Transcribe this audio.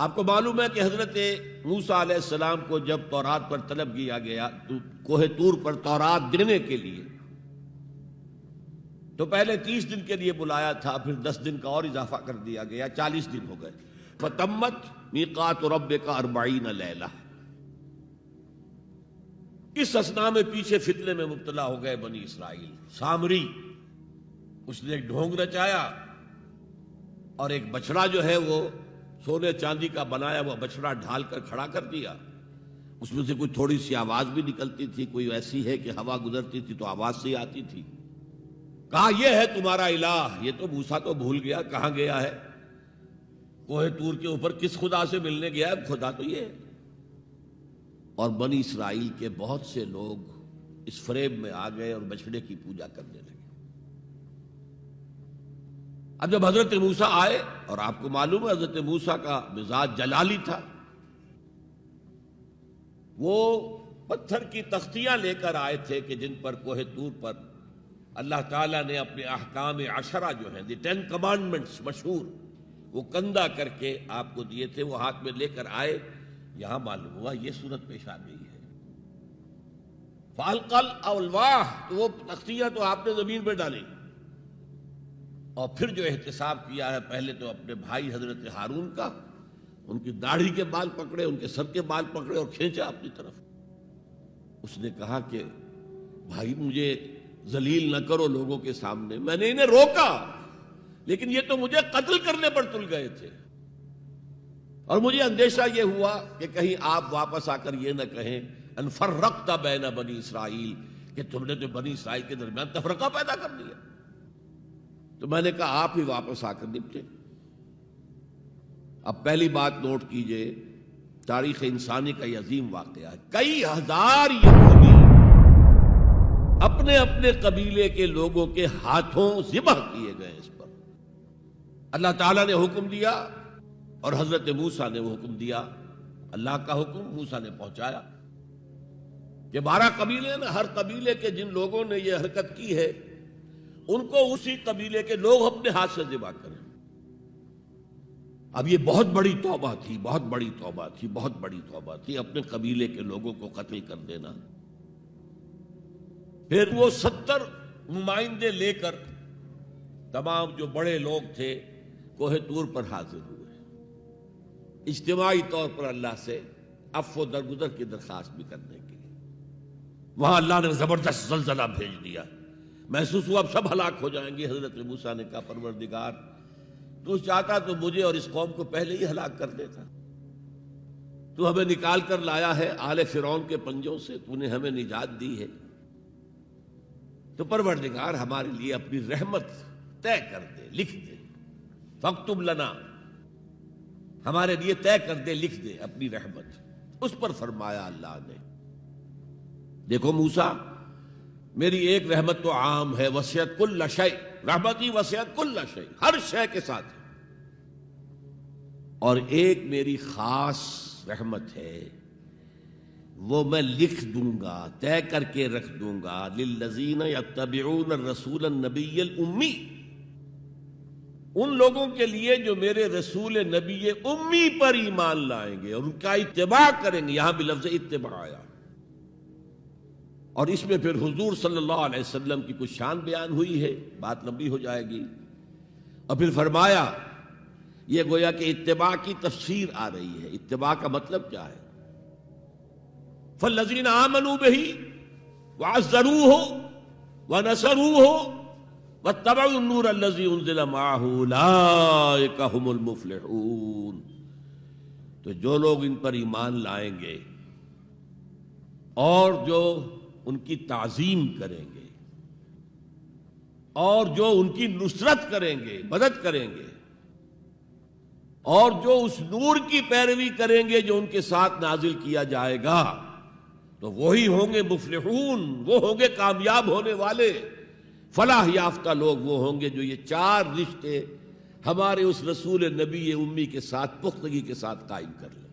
آپ کو معلوم ہے کہ حضرت موسیٰ علیہ السلام کو جب تورات پر طلب کیا گیا تو کوہ طور پر تورات دینے کے لیے، تو پہلے 30 دن کے لیے بلایا تھا، پھر 10 دن کا اور اضافہ کر دیا گیا، 40 دن ہو گئے۔ فَتَمَّتْ مِیقَاتُ رَبِّکَ 40 لیلہ۔ اس اثنا میں پیچھے فتنے میں مبتلا ہو گئے بنی اسرائیل۔ سامری اس نے ایک ڈھونگ رچایا اور ایک بچڑا جو ہے وہ سونے چاندی کا بنایا ہوا بچڑا ڈھال کر کھڑا کر دیا۔ اس میں سے کوئی تھوڑی سی آواز بھی نکلتی تھی، کوئی ایسی ہے کہ ہوا گزرتی تھی تو آواز سے آتی تھی۔ کہا یہ ہے تمہارا الہ۔ یہ تو موسیٰ تو بھول گیا کہاں گیا ہے، کوہ طور کے اوپر کس خدا سے ملنے گیا ہے، خدا تو یہ ہے۔ اور بنی اسرائیل کے بہت سے لوگ اس فریب میں آ گئے اور بچڑے کی پوجا کرنے لگے۔ اب جب حضرت موسیٰ آئے، اور آپ کو معلوم ہے حضرت موسیٰ کا مزاج جلالی تھا، وہ پتھر کی تختیاں لے کر آئے تھے کہ جن پر کوہ طور پر اللہ تعالیٰ نے اپنے احکام 10 جو ہیں، دی 10 کمانڈمنٹس مشہور، وہ کندہ کر کے آپ کو دیے تھے، وہ ہاتھ میں لے کر آئے۔ یہاں معلوم ہوا یہ صورت پیش آ گئی ہے۔ فَأَلْقَى الْأَلْوَاحَ، تو وہ تختیاں تو آپ نے زمین پہ ڈالی، اور پھر جو احتساب کیا ہے، پہلے تو اپنے بھائی حضرت ہارون کا، ان کی داڑھی کے بال پکڑے، ان کے سر کے بال پکڑے اور کھینچا اپنی طرف۔ اس نے کہا کہ بھائی مجھے ذلیل نہ کرو لوگوں کے سامنے، میں نے انہیں روکا لیکن یہ تو مجھے قتل کرنے پر تل گئے تھے، اور مجھے اندیشہ یہ ہوا کہ کہیں آپ واپس آ کر یہ نہ کہیں ان فرقت بین بنی اسرائیل، کہ تم نے تو بنی اسرائیل کے درمیان تفرقہ پیدا کر دیا۔ تو میں نے کہا آپ ہی واپس آ کر نپٹے۔ اب پہلی بات نوٹ کیجئے، تاریخ انسانی کا یہ عظیم واقعہ ہے، کئی ہزار یہودی اپنے اپنے قبیلے کے لوگوں کے ہاتھوں ذبح کیے گئے۔ اس پر اللہ تعالیٰ نے حکم دیا اور حضرت موسیٰ نے وہ حکم دیا، اللہ کا حکم موسیٰ نے پہنچایا کہ 12 قبیلے نا، ہر قبیلے کے جن لوگوں نے یہ حرکت کی ہے ان کو اسی قبیلے کے لوگ اپنے ہاتھ سے ذبح کریں۔ اب یہ بہت بڑی توبہ تھی، بہت بڑی توبہ تھی، بہت بڑی توبہ تھی، اپنے قبیلے کے لوگوں کو قتل کر دینا۔ پھر وہ 70 نمائندے لے کر تمام جو بڑے لوگ تھے کوہ طور پر حاضر ہوئے، اجتماعی طور پر اللہ سے عفو و درگزر کی درخواست بھی کرنے کے لیے۔ وہاں اللہ نے زبردست زلزلہ بھیج دیا، محسوس ہوا اب سب ہلاک ہو جائیں گے۔ حضرت موسیٰ نے کہا پروردگار تو چاہتا تو مجھے اور اس قوم کو پہلے ہی ہلاک کر دیتا، تو ہمیں نکال کر لایا ہے آل فرعون کے پنجوں سے، تو نے ہمیں نجات دی ہے، تو پروردگار ہمارے لیے اپنی رحمت طے کر دے، لکھ دے، فاکتب لنا، ہمارے لیے طے کر دے، لکھ دے اپنی رحمت۔ اس پر فرمایا اللہ نے، دیکھو موسیٰ میری ایک رحمت تو عام ہے، وسعت کل شیء، رحمتی وسعت کل شیء، ہر شے کے ساتھ ہے، اور ایک میری خاص رحمت ہے، وہ میں لکھ دوں گا، طے کر کے رکھ دوں گا، للذین یتبعون الرسول النبی الامی، ان لوگوں کے لیے جو میرے رسول نبی امی پر ایمان لائیں گے اور ان کا اتباع کریں گے۔ یہاں بھی لفظ اتباع آیا، اور اس میں پھر حضور صلی اللہ علیہ وسلم کی کچھ شان بیان ہوئی ہے، بات لمبی ہو جائے گی، اور پھر فرمایا یہ گویا کہ اتباع کی تفسیر آ رہی ہے۔ اتباع کا مطلب کیا ہے؟ فالذین آمنوا بہ وعزروہ ونصروہ واتبعوا النور الذی انزل معہ اولئک ھم المفلحون، تو جو لوگ ان پر ایمان لائیں گے اور جو ان کی تعظیم کریں گے اور جو ان کی نصرت کریں گے، مدد کریں گے، اور جو اس نور کی پیروی کریں گے جو ان کے ساتھ نازل کیا جائے گا، تو وہی ہوں گے مفلحون، وہ ہوں گے کامیاب ہونے والے، فلاح یافتہ لوگ وہ ہوں گے جو یہ 4 رشتے ہمارے اس رسول نبی امی کے ساتھ پختگی کے ساتھ قائم کر لیں۔